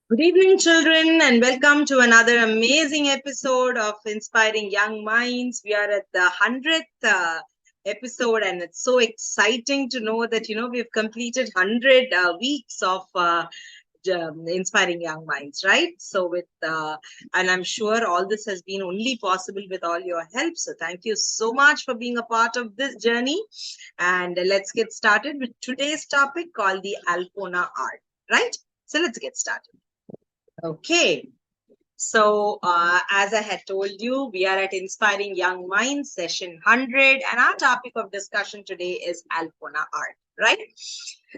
Good evening, children, and welcome to another amazing episode of Inspiring Young Minds. We are at the 100th episode, and it's so exciting to know that, we've completed 100 weeks of Inspiring Young Minds, right? And I'm sure all this has been only possible with all your help. So, thank you so much for being a part of this journey. And let's get started with today's topic called the Alpona art, right? So, let's get started. Okay. As I had told you, we are at Inspiring Young Minds, session 100, and our topic of discussion today is Alpona art, right?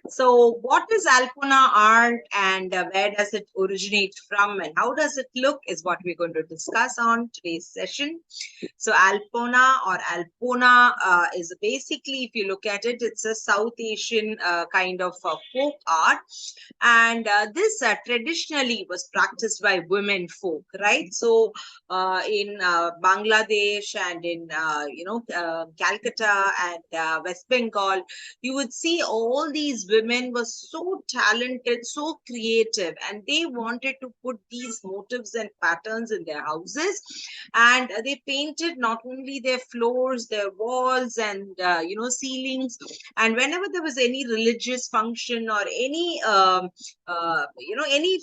So, what is Alpona art and where does it originate from and how does it look is what we're going to discuss on today's session. So, Alpona or Alpona is basically, if you look at it, it's a South Asian kind of folk art, and this traditionally was practiced by women folk, right? So in Bangladesh and in Calcutta and West Bengal, you would see all these women were so talented, so creative, and they wanted to put these motifs and patterns in their houses, and they painted not only their floors, their walls, and ceilings. And whenever there was any religious function or any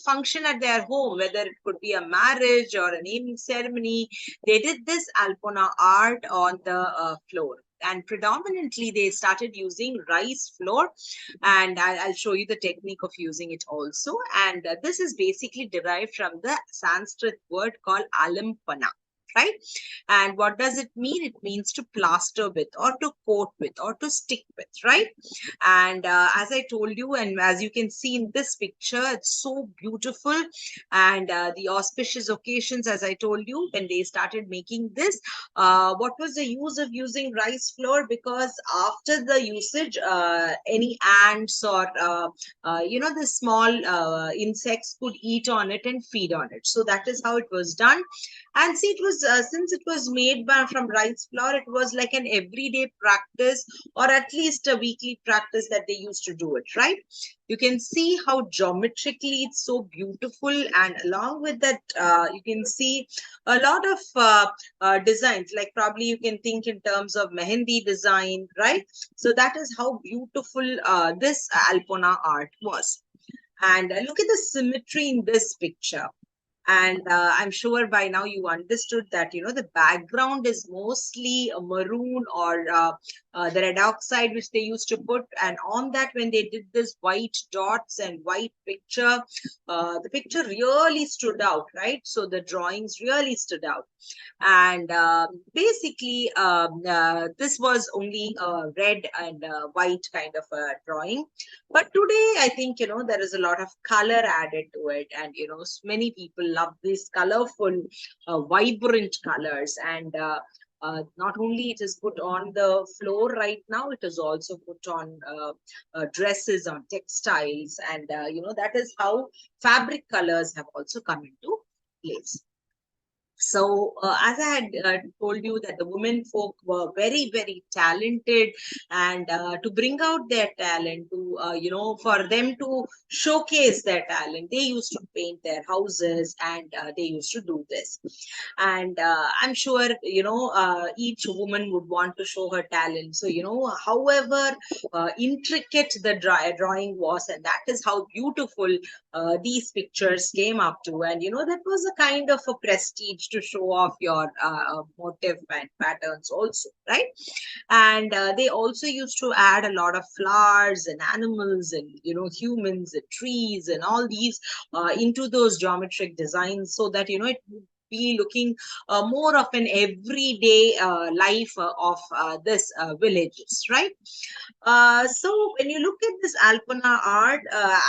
function at their home, whether it could be a marriage or a naming ceremony, they did this Alpona art on the floor. And predominantly, they started using rice flour, and I'll show you the technique of using it also. And this is basically derived from the Sanskrit word called alampana, right? And what does it mean? It means to plaster with, or to coat with, or to stick with, right? And as I told you, and as you can see in this picture, it's so beautiful. And the auspicious occasions, as I told you, when they started making this, what was the use of using rice flour? Because after the usage, any ants or the small insects could eat on it and feed on it. So that is how it was done. And see, it was since it was made from rice flour, it was like an everyday practice, or at least a weekly practice that they used to do it, right? You can see how geometrically it's so beautiful, and along with that, you can see a lot of designs, like probably you can think in terms of mehendi design, right? So that is how beautiful this Alpona art was. And look at the symmetry in this picture. And I'm sure by now you understood that the background is mostly a maroon, or the red oxide which they used to put, and on that, when they did this white dots and white picture, the picture really stood out, right? So the drawings really stood out. And basically this was only a red and white kind of a drawing. But today, I think, there is a lot of color added to it. And, many people love these colorful, vibrant colors. And not only it is put on the floor right now, it is also put on dresses, on textiles. And, that is how fabric colors have also come into place. So, as I had told you, that the women folk were very, very talented, and to bring out their talent, for them to showcase their talent, they used to paint their houses, and they used to do this. And I'm sure, each woman would want to show her talent. So, however intricate the drawing was, and that is how beautiful these pictures came up to. And that was a kind of a prestige to show off your motive and patterns also, right? And they also used to add a lot of flowers and animals and humans and trees and all these into those geometric designs, so that it would be looking more of an everyday life of this villages, right? So when you look at this Alpana art,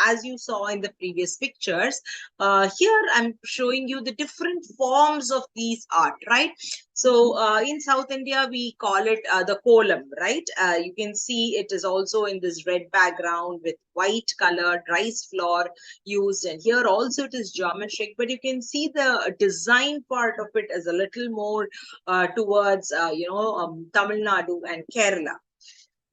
as you saw in the previous pictures, here I'm showing you the different forms of these art, right? So in South India, we call it the kolam, right? You can see it is also in this red background with white colored rice flour used. And here also it is geometric, but you can see the design part of it is a little more towards, Tamil Nadu and Kerala.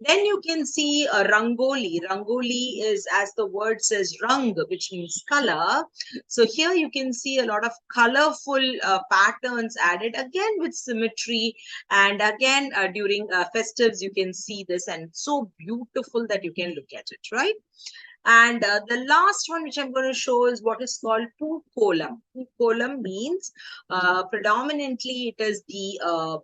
Then you can see a rangoli. Rangoli is, as the word says, rang, which means color. So here you can see a lot of colorful patterns added, again with symmetry. And again, during festives, you can see this, and so beautiful that you can look at it, right? And the last one which I'm going to show is what is called Pookolam. Pookolam means predominantly it is the,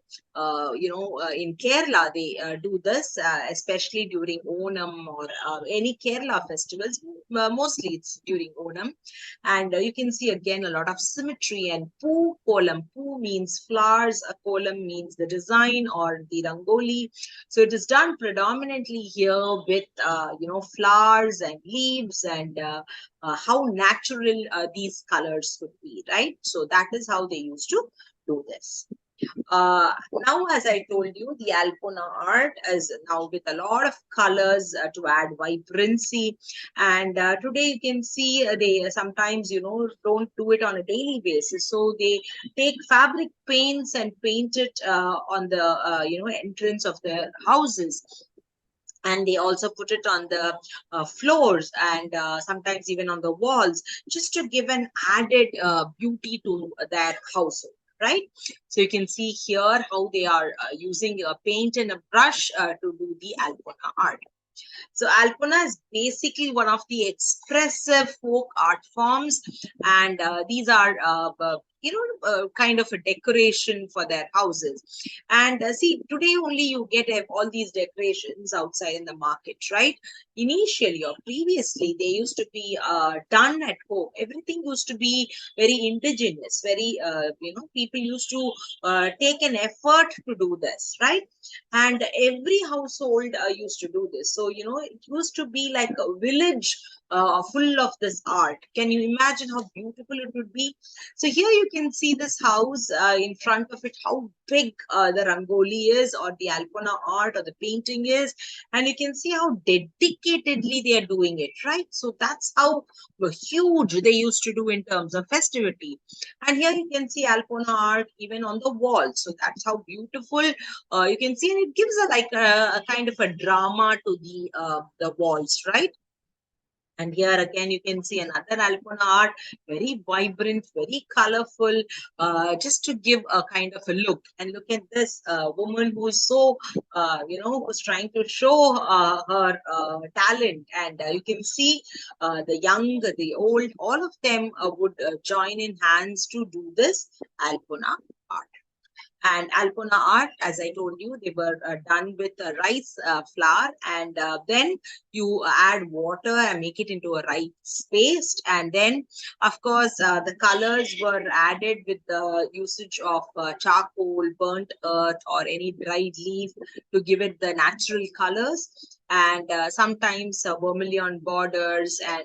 in Kerala, they do this, especially during Onam or any Kerala festivals. Mostly it's during Onam. And you can see again a lot of symmetry. And Pookolam, Poo means flowers, a kolam means the design or the rangoli. So it is done predominantly here with, flowers and leaves, and how natural these colors could be, right? So that is how they used to do this. Now, as I told you, the Alpona art is now with a lot of colors to add vibrancy. And today you can see they sometimes, don't do it on a daily basis. So they take fabric paints and paint it on the, entrance of their houses. And they also put it on the floors, and sometimes even on the walls, just to give an added beauty to their household, right? So you can see here how they are using a paint and a brush to do the Alpona art. So Alpona is basically one of the expressive folk art forms, and these are, kind of a decoration for their houses. And see, today only you get all these decorations outside in the market, right? Initially or previously, they used to be done at home. Everything used to be very indigenous, very, people used to take an effort to do this, right? And every household used to do this. So it used to be like a village full of this art. Can you imagine how beautiful it would be? So here you can see this house, in front of it, how big the rangoli is, or the Alpona art, or the painting is. And you can see how dedicatedly they are doing it, right? So that's how huge they used to do in terms of festivity. And here you can see Alpona art even on the wall. So that's how beautiful you can see, and it gives a kind of a drama to the walls, right? And here again, you can see another Alpona art, very vibrant, very colorful, just to give a kind of a look. And look at this woman who's so, who's trying to show her talent. And you can see the young, the old, all of them would join in hands to do this Alpona art. And Alpona art, as I told you, they were done with rice flour, and then you add water and make it into a rice paste. And then, of course, the colors were added with the usage of charcoal, burnt earth, or any dried leaf to give it the natural colors. And sometimes vermilion borders and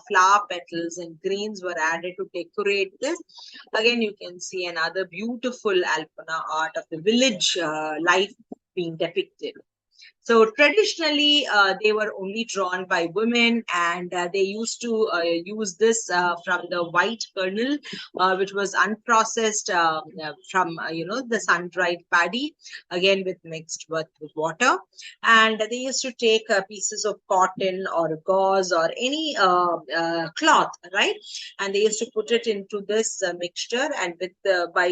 flower petals and greens were added to decorate this. Again, you can see another beautiful Alpana art of the village life being depicted. So traditionally, they were only drawn by women, and they used to use this from the white kernel, which was unprocessed from the sun-dried paddy, again with mixed with water. And they used to take pieces of cotton or gauze or any cloth, right? And they used to put it into this mixture, and with by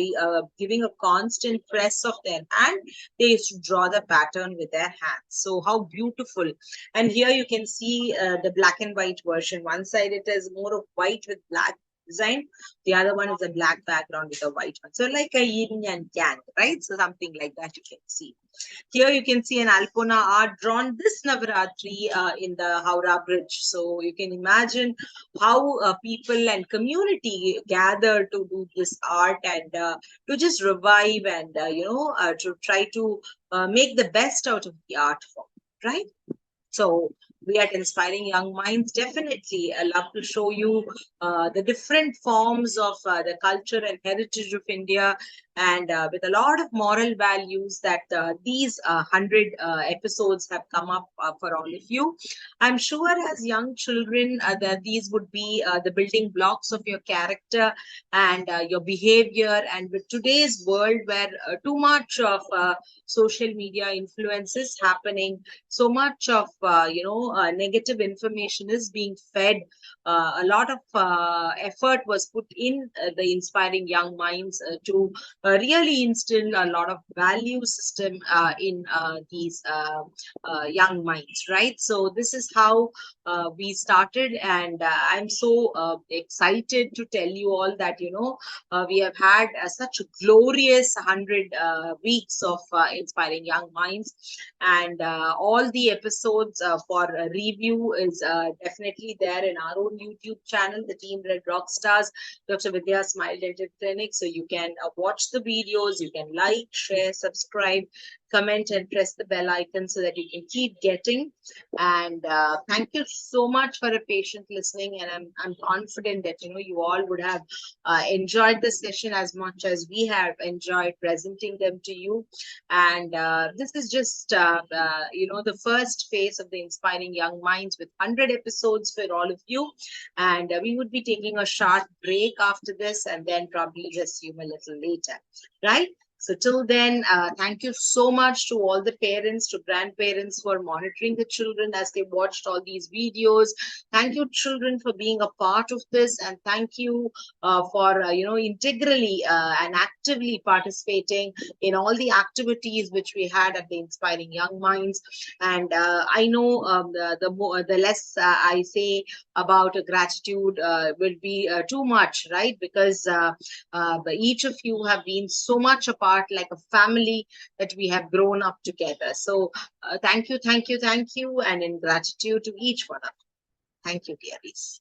giving a constant press of their hand, they used to draw the pattern with their hands. So how beautiful. And here you can see the black and white version. One side it is more of white with black design. The other one is a black background with a white one. So like a yin and yang, right? So something like that you can see. Here you can see an Alpona art drawn this Navaratri in the Howrah Bridge. So you can imagine how people and community gather to do this art, and to just revive, and to try to make the best out of the art form, right? So we at Inspiring Young Minds definitely love to show you the different forms of the culture and heritage of India, and with a lot of moral values that these 100 episodes have come up for all of you. I'm sure as young children that these would be the building blocks of your character and your behavior. And with today's world where too much of social media influence is happening, so much of negative information is being fed, a lot of effort was put in the Inspiring Young Minds to really instill a lot of value system in these young minds, right? So this is how we started, and I'm so excited to tell you all that we have had such a glorious 100 weeks of Inspiring Young Minds, and all the episodes for review is definitely there in our own YouTube channel, the Team Red Rockstars, Dr. Vidyaa Smile Dental Clinic. So you can watch the videos, you can like, share, subscribe, comment, and press the bell icon so that you can keep getting. And thank you so much for a patient listening. And I'm confident that you all would have enjoyed the session as much as we have enjoyed presenting them to you. And this is just the first phase of the Inspiring Young Minds with 100 episodes for all of you. And we would be taking a short break after this and then probably resume a little later, right? So till then, thank you so much to all the parents, to grandparents for monitoring the children as they watched all these videos. Thank you, children, for being a part of this, and thank you for integrally and actively participating in all the activities which we had at the Inspiring Young Minds. And I know the less I say about gratitude will be too much, right? Because each of you have been so much a part, like a family, that we have grown up together. So thank you, thank you, thank you, and in gratitude to each one of you. Thank you, dearies.